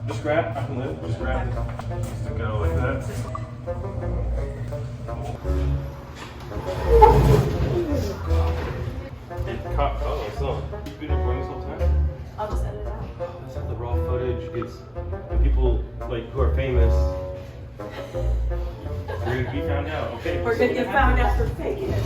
Just grab, I can lift, just grab it. Just to go like that. Oh, so you've been recording this whole time? I'll just edit it out. That's not the raw footage. It's the people like who are famous. We're gonna be found out. Okay. We're gonna get found out for faking it.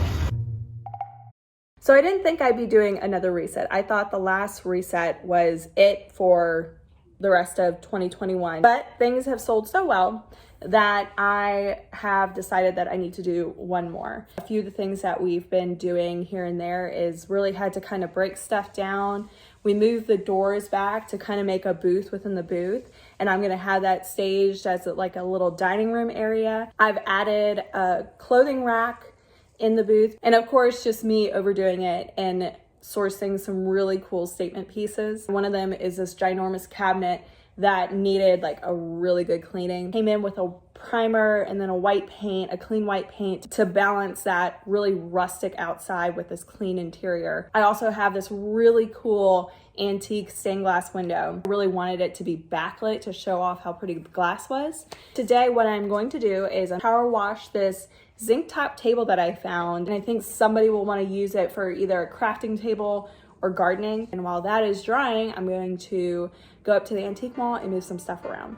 So I didn't think I'd be doing another reset. I thought the last reset was it for the rest of 2021, but things have sold so well that I have decided that I need to do one more. A few of the things that we've been doing here and there is really had to kind of break stuff down. We moved the doors back to kind of make a booth within the booth, and I'm gonna have that staged as like a little dining room area. I've added a clothing rack in the booth, and of course just me overdoing it and sourcing some really cool statement pieces. One of them is this ginormous cabinet that needed like a really good cleaning. Came in with a primer and then a white paint, a clean white paint to balance that really rustic outside with this clean interior. I also have this really cool antique stained glass window. I really wanted it to be backlit to show off how pretty the glass was. Today, what I'm going to do is power wash this zinc top table that I found, and I think somebody will want to use it for either a crafting table or gardening. And while that is drying, I'm going to go up to the antique mall and move some stuff around.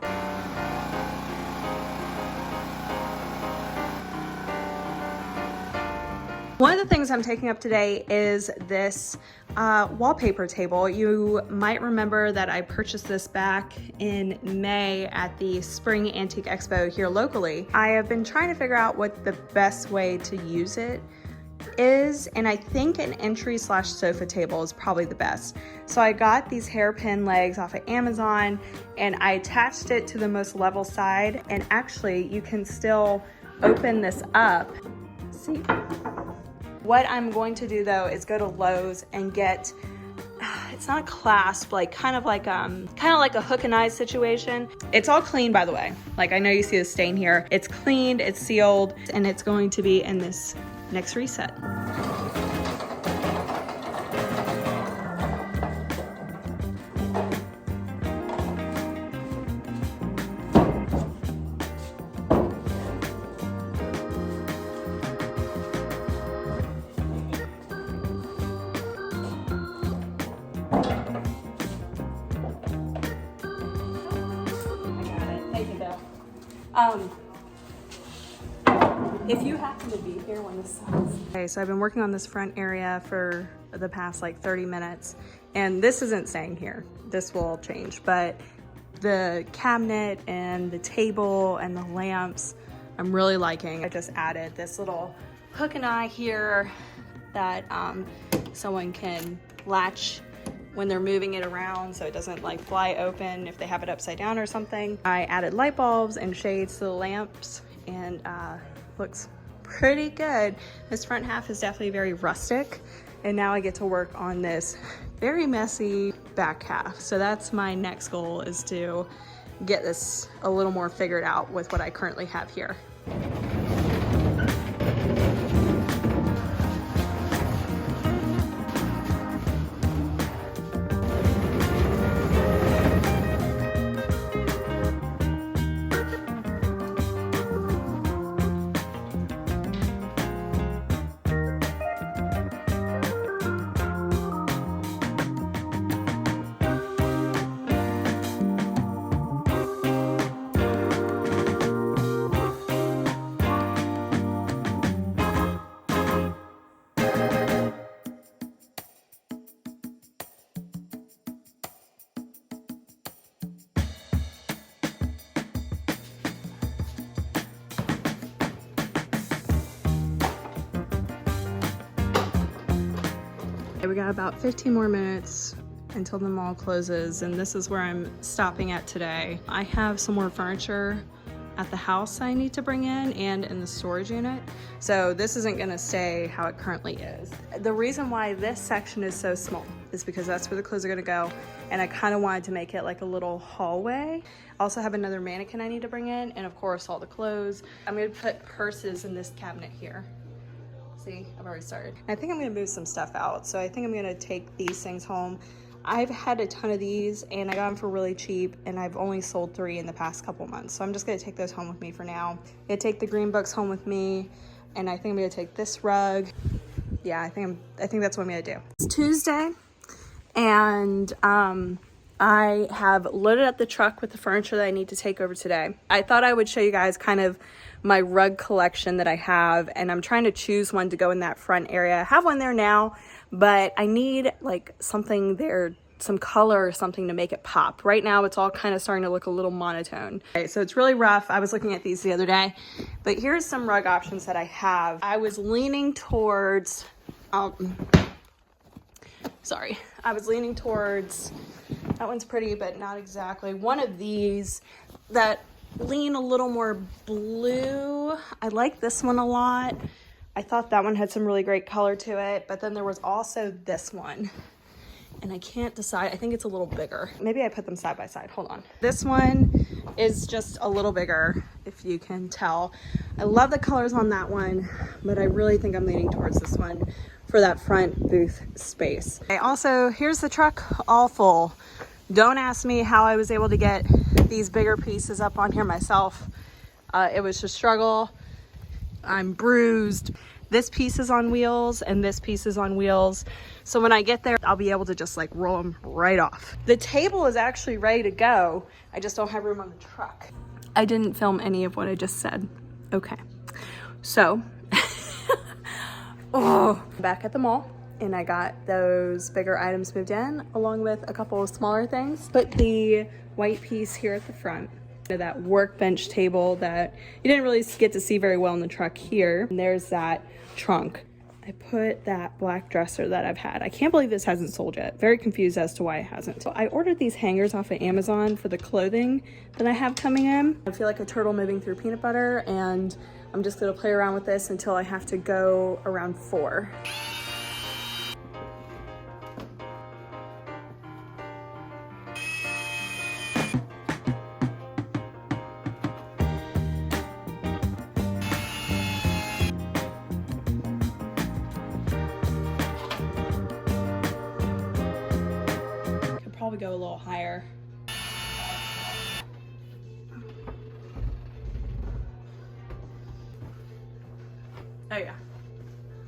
One of the things I'm taking up today is this wallpaper table. You might remember that I purchased this back in May at the Spring Antique Expo here locally. I have been trying to figure out what the best way to use it is, and I think an entry/sofa table is probably the best. So I got these hairpin legs off of Amazon and I attached it to the most level side, and actually you can still open this up. See? What I'm going to do though is go to Lowe's and get, it's not a clasp, like kind of like a hook and eye situation. It's all clean, by the way. Like, I know you see the stain here. It's cleaned, it's sealed, and it's going to be in this next reset. If you happen to be here when this starts. Okay, so I've been working on this front area for the past like 30 minutes, and this isn't staying here. This will change, but the cabinet and the table and the lamps, I'm really liking. I just added this little hook and eye here that someone can latch when they're moving it around so it doesn't like fly open if they have it upside down or something. I added light bulbs and shades to the lamps, and looks pretty good. This front half is definitely very rustic, and now I get to work on this very messy back half. So that's my next goal, is to get this a little more figured out with what I currently have here. We got about 15 more minutes until the mall closes, and this is where I'm stopping at today. I have some more furniture at the house I need to bring in and in the storage unit, so this isn't gonna stay how it currently is. The reason why this section is so small is because that's where the clothes are gonna go, and I kind of wanted to make it like a little hallway. I also have another mannequin I need to bring in, and of course all the clothes. I'm gonna put purses in this cabinet here. See, I've already started. I think I'm gonna move some stuff out. So I think I'm gonna take these things home. I've had a ton of these and I got them for really cheap, and I've only sold 3 in the past couple months. So I'm just gonna take those home with me for now. I'm gonna take the green books home with me, and I think I'm gonna take this rug. Yeah, I think that's what I'm gonna do. It's Tuesday, and I have loaded up the truck with the furniture that I need to take over today. I thought I would show you guys kind of my rug collection that I have, and I'm trying to choose one to go in that front area. I have one there now, but I need like something there, some color or something to make it pop. Right now it's all kind of starting to look a little monotone. Okay, so it's really rough. I was looking at these the other day, but here's some rug options that I have. I was leaning towards, that one's pretty, but not exactly. One of these that lean a little more blue. I like this one a lot. I thought that one had some really great color to it, but then there was also this one, and I can't decide. I think it's a little bigger. Maybe I put them side by side. Hold on. This one is just a little bigger, if you can tell. I love the colors on that one, but I really think I'm leaning towards this one for that front booth space. Okay, also, here's the truck all full. Don't ask me how I was able to get these bigger pieces up on here myself. It was a struggle. I'm bruised. This piece is on wheels and this piece is on wheels. So when I get there, I'll be able to just like roll them right off. The table is actually ready to go. I just don't have room on the truck. I didn't film any of what I just said. Okay. So, back at the mall, and I got those bigger items moved in along with a couple of smaller things. Put the white piece here at the front. That workbench table that you didn't really get to see very well in the truck here. And there's that trunk. I put that black dresser that I've had. I can't believe this hasn't sold yet. Very confused as to why it hasn't. So I ordered these hangers off of Amazon for the clothing that I have coming in. I feel like a turtle moving through peanut butter, and I'm just gonna play around with this until I have to go around 4. Probably go a little higher. Oh yeah,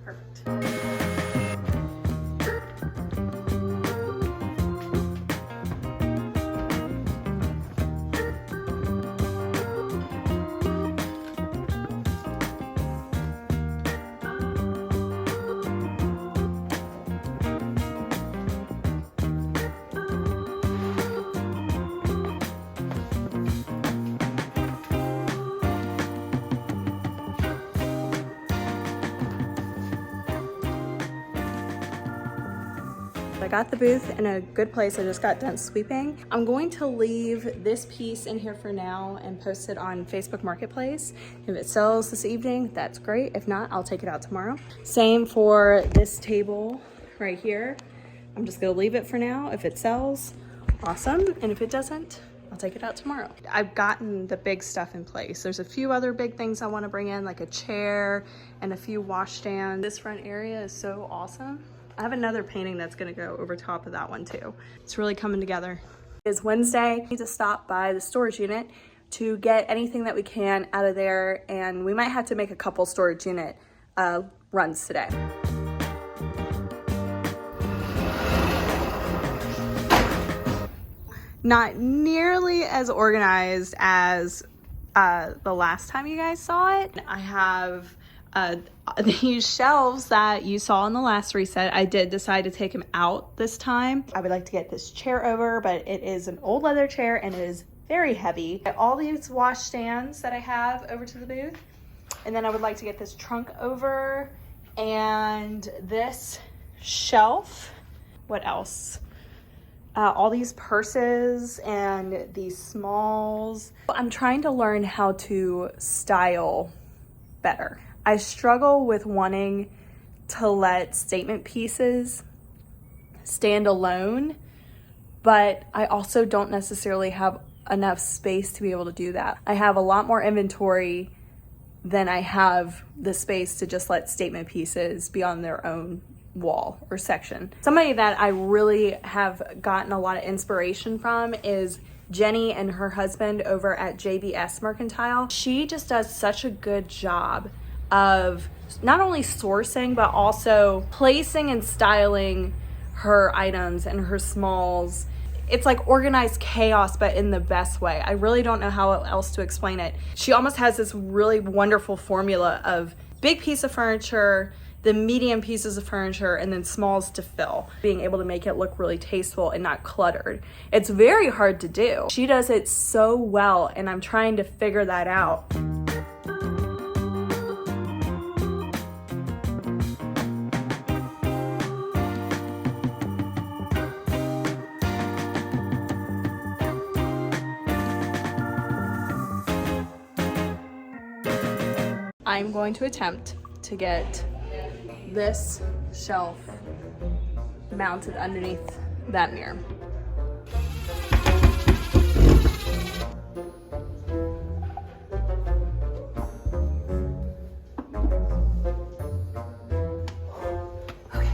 perfect. I got the booth in a good place. I just got done sweeping. I'm going to leave this piece in here for now and post it on Facebook Marketplace. If it sells this evening, that's great. If not, I'll take it out tomorrow. Same for this table right here. I'm just gonna leave it for now. If it sells, awesome. And if it doesn't, I'll take it out tomorrow. I've gotten the big stuff in place. There's a few other big things I wanna bring in, like a chair and a few washstands. This front area is so awesome. I have another painting that's gonna go over top of that one too. It's really coming together. It's Wednesday. I need to stop by the storage unit to get anything that we can out of there, and we might have to make a couple storage unit runs today. Not nearly as organized as the last time you guys saw it. I have these shelves that you saw in the last reset. I did decide to take them out this time. I would like to get this chair over, but it is an old leather chair and it is very heavy. All these washstands that I have over to the booth, and then I would like to get this trunk over and this shelf. What else? All these purses and these smalls. I'm trying to learn how to style better. I struggle with wanting to let statement pieces stand alone, but I also don't necessarily have enough space to be able to do that. I have a lot more inventory than I have the space to just let statement pieces be on their own wall or section. Somebody that I really have gotten a lot of inspiration from is Jenny and her husband over at JBS Mercantile. She just does such a good job of not only sourcing, but also placing and styling her items and her smalls. It's like organized chaos, but in the best way. I really don't know how else to explain it. She almost has this really wonderful formula of big piece of furniture, the medium pieces of furniture, and then smalls to fill, being able to make it look really tasteful and not cluttered. It's very hard to do. She does it so well, and I'm trying to figure that out. I'm going to attempt to get this shelf mounted underneath that mirror. Okay,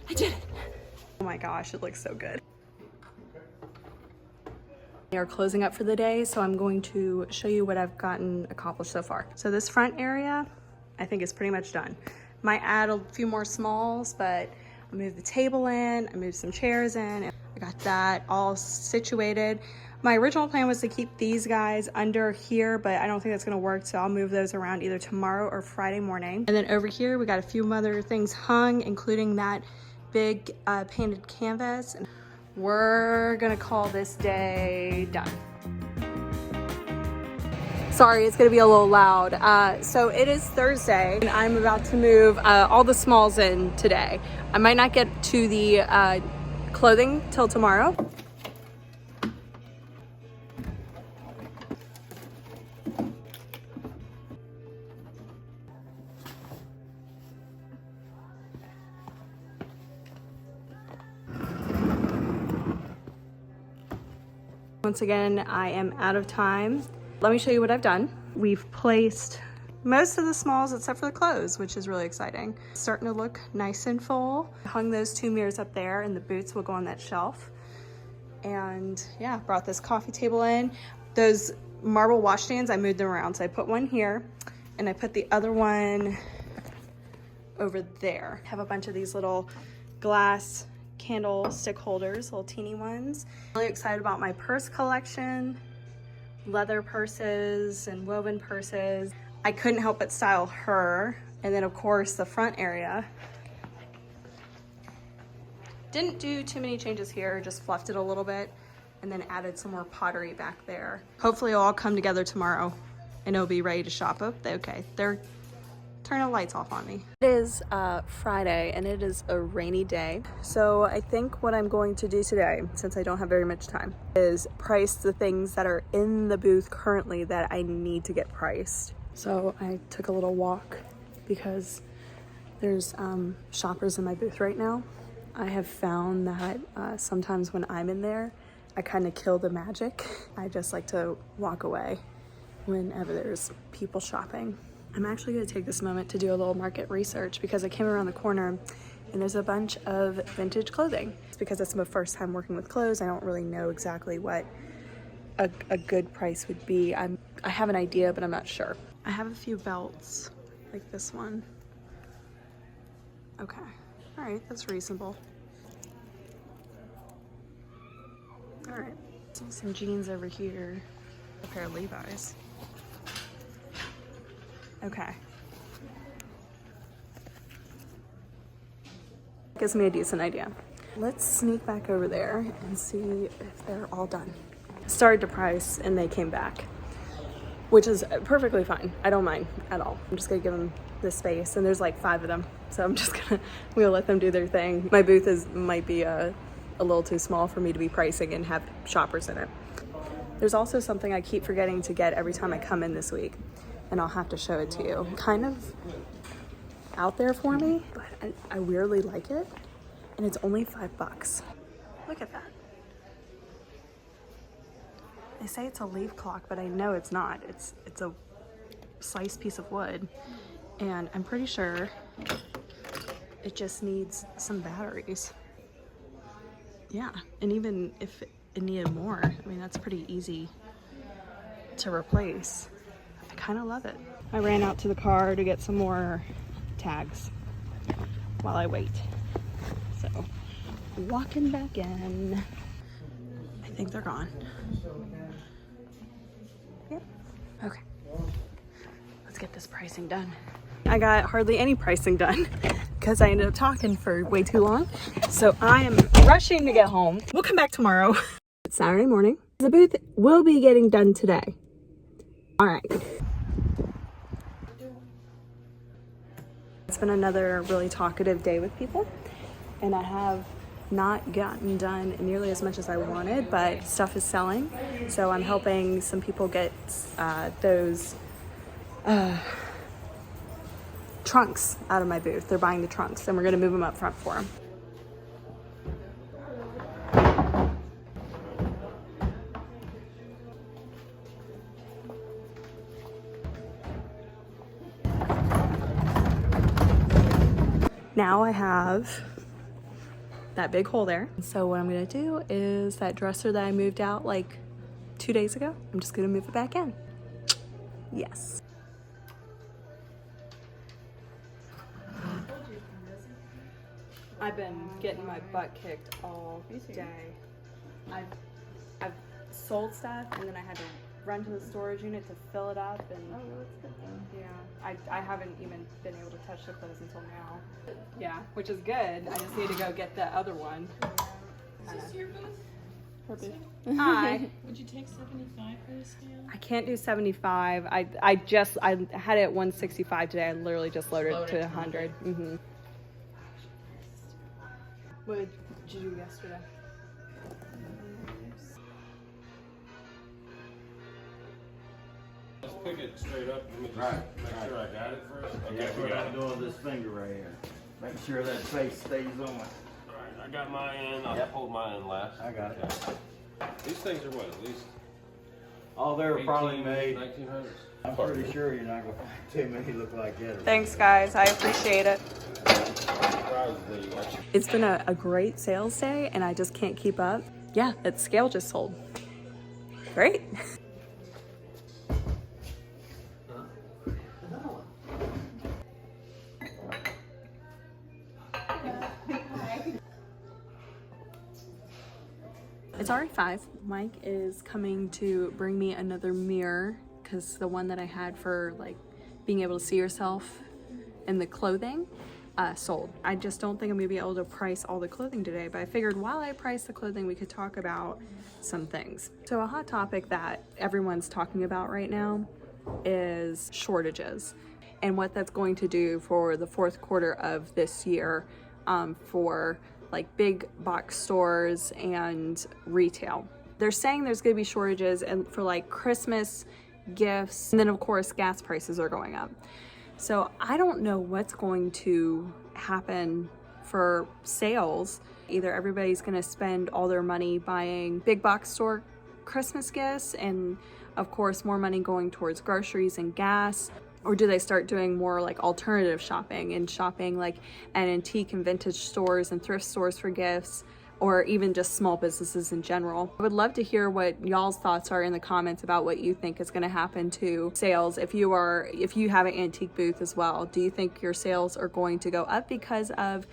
I did it. Oh my gosh, it looks so good. We are closing up for the day, so I'm going to show you what I've gotten accomplished so far. So this front area, I think is pretty much done. Might add a few more smalls, but I moved the table in, I moved some chairs in, and I got that all situated. My original plan was to keep these guys under here, but I don't think that's gonna work, so I'll move those around either tomorrow or Friday morning. And then over here, we got a few other things hung, including that big painted canvas. We're gonna call this day done. Sorry, it's gonna be a little loud. So it is Thursday, and I'm about to move all the smalls in today. I might not get to the clothing till tomorrow. Once again, I am out of time. Let me show you what I've done. We've placed most of the smalls except for the clothes, which is really exciting. Starting to look nice and full. Hung those two mirrors up there, and the boots will go on that shelf. And yeah, brought this coffee table in. Those marble washstands, I moved them around. So I put one here, and I put the other one over there. Have a bunch of these little glass candle stick holders, little teeny ones. Really excited about my purse collection, leather purses and woven purses. I couldn't help but style her. And then of course the front area. Didn't do too many changes here, just fluffed it a little bit and then added some more pottery back there. Hopefully it'll all come together tomorrow and it'll be ready to shop. Oh, okay, they're turning the lights off on me. It is Friday and it is a rainy day. So I think what I'm going to do today, since I don't have very much time, is price the things that are in the booth currently that I need to get priced. So I took a little walk because there's shoppers in my booth right now. I have found that sometimes when I'm in there, I kind of kill the magic. I just like to walk away whenever there's people shopping. I'm actually going to take this moment to do a little market research because I came around the corner and there's a bunch of vintage clothing. It's because it's my first time working with clothes. I don't really know exactly what a good price would be. I have an idea, but I'm not sure. I have a few belts like this one. Okay, all right, that's reasonable. All right, some jeans over here, a pair of Levi's. Okay. Gives me a decent idea. Let's sneak back over there and see if they're all done. Started to price and they came back, which is perfectly fine. I don't mind at all. I'm just gonna give them this space and there's like 5 of them. So I'm just we'll let them do their thing. My booth might be a little too small for me to be pricing and have shoppers in it. There's also something I keep forgetting to get every time I come in this week, and I'll have to show it to you. Kind of out there for me, but I weirdly like it, and it's only $5. Look at that. They say it's a leaf clock, but I know it's not. It's a sliced piece of wood, and I'm pretty sure it just needs some batteries. Yeah, and even if it needed more, I mean, that's pretty easy to replace. I kind of love it. I ran out to the car to get some more tags while I wait. So, walking back in. I think they're gone. Yep. Okay. Let's get this pricing done. I got hardly any pricing done because I ended up talking for way too long. So I am rushing to get home. We'll come back tomorrow. It's Saturday morning. The booth will be getting done today. All right. It's been another really talkative day with people, and I have not gotten done nearly as much as I wanted, but stuff is selling. So I'm helping some people get those trunks out of my booth. They're buying the trunks, and we're gonna move them up front for them. Now I have that big hole there. So what I'm gonna do is that dresser that I moved out like 2 days ago, I'm just gonna move it back in. Yes. I've been getting my butt kicked all day. I've sold stuff, and then I had to run to the storage unit to fill it up, and yeah, I haven't even been able to touch the clothes until now. Yeah, which is good. I just need to go get the other one. Is this your booth? Perfect. Hi. Would you take 75 for this scale? I can't do 75. I had it at 165 today. I literally just loaded it to 100. Mm-hmm. What did you do yesterday? Let's pick it straight up. Let me just make sure I got it first. Okay, That's we what got I'm it. doing with this finger right here. Make sure that face stays on. Alright, I got mine in. I'll Yep. hold mine in last. I got it. Okay. These things are what, at least Oh, they were probably made. 1900s. I'm pretty sure you're not going to find too many look like that. Thanks, guys. I appreciate it. Surprisingly, actually. It's been a great sales day, and I just can't keep up. Yeah, that scale just sold. Great. It's already 5. Mike is coming to bring me another mirror because the one that I had for like being able to see yourself in the clothing sold. I just don't think I'm gonna be able to price all the clothing today, but I figured while I price the clothing, we could talk about some things. So a hot topic that everyone's talking about right now is shortages and what that's going to do for the fourth quarter of this year for like big box stores and retail. They're saying there's gonna be shortages and for like Christmas gifts, and then of course gas prices are going up. So I don't know what's going to happen for sales. Either everybody's gonna spend all their money buying big box store Christmas gifts and of course more money going towards groceries and gas, or do they start doing more like alternative shopping and shopping like at antique and vintage stores and thrift stores for gifts, or even just small businesses in general? I would love to hear what y'all's thoughts are in the comments about what you think is going to happen to sales if you have an antique booth as well. Do you think your sales are going to go up because of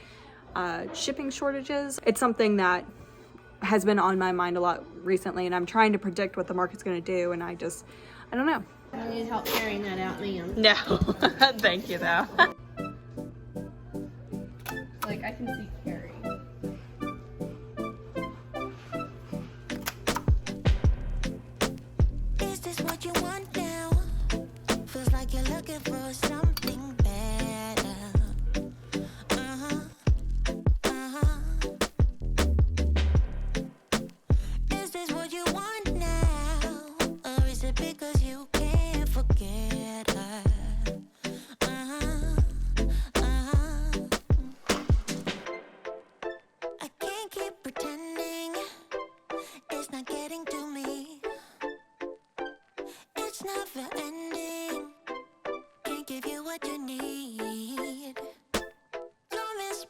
shipping shortages? It's something that has been on my mind a lot recently, and I'm trying to predict what the market's going to do, and I don't know. I need help carrying that out, ma'am. No. Thank you though. Like, I can see Carrie. Is this what you want now? Feels like you're looking for something better. Is this what you want now? Or is it because you can't forget her? I can't keep pretending it's not getting to me. It's never ending. Can't give you what you need. Don't miss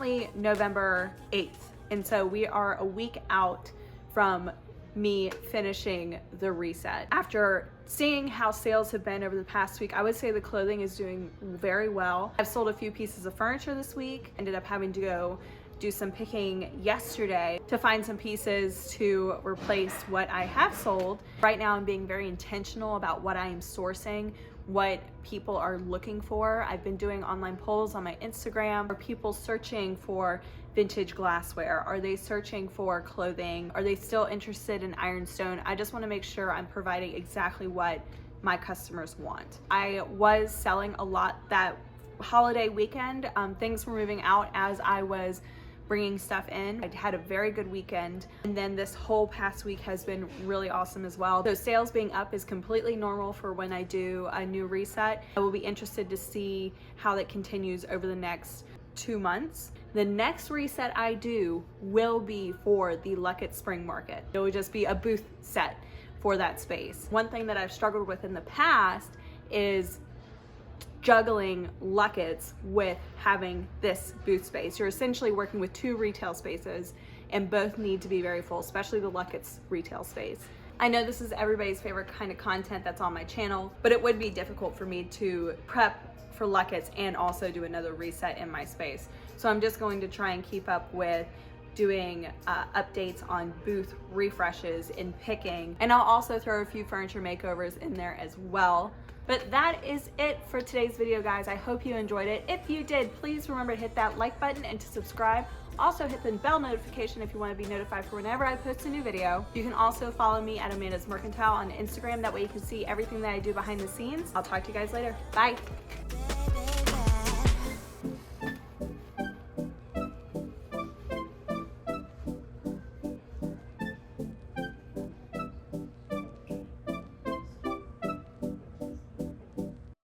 currently November 8th, and so we are a week out from me finishing the reset. After seeing how sales have been over the past week, I would say the clothing is doing very well. I've sold a few pieces of furniture this week, ended up having to go do some picking yesterday to find some pieces to replace what I have sold. Right now I'm being very intentional about what I am sourcing, what people are looking for. I've been doing online polls on my Instagram. Are people searching for vintage glassware? Are they searching for clothing? Are they still interested in ironstone? I just want to make sure I'm providing exactly what my customers want. I was selling a lot that holiday weekend. Things were moving out as I was bringing stuff in. I had a very good weekend, and then this whole past week has been really awesome as well. So sales being up is completely normal for when I do a new reset. I will be interested to see how that continues over the next 2 months. The next reset I do will be for the Luckett Spring Market. It will just be a booth set for that space. One thing that I've struggled with in the past is juggling Luckett's with having this booth space. You're essentially working with 2 retail spaces and both need to be very full, especially the Luckett's retail space. I know this is everybody's favorite kind of content that's on my channel, but it would be difficult for me to prep for Luckett's and also do another reset in my space. So I'm just going to try and keep up with doing updates on booth refreshes and picking, and I'll also throw a few furniture makeovers in there as well. But that is it for today's video, guys. I hope you enjoyed it. If you did, please remember to hit that like button and to subscribe. Also hit the bell notification if you want to be notified for whenever I post a new video. You can also follow me at Amanda's Mercantile on Instagram. That way you can see everything that I do behind the scenes. I'll talk to you guys later. Bye.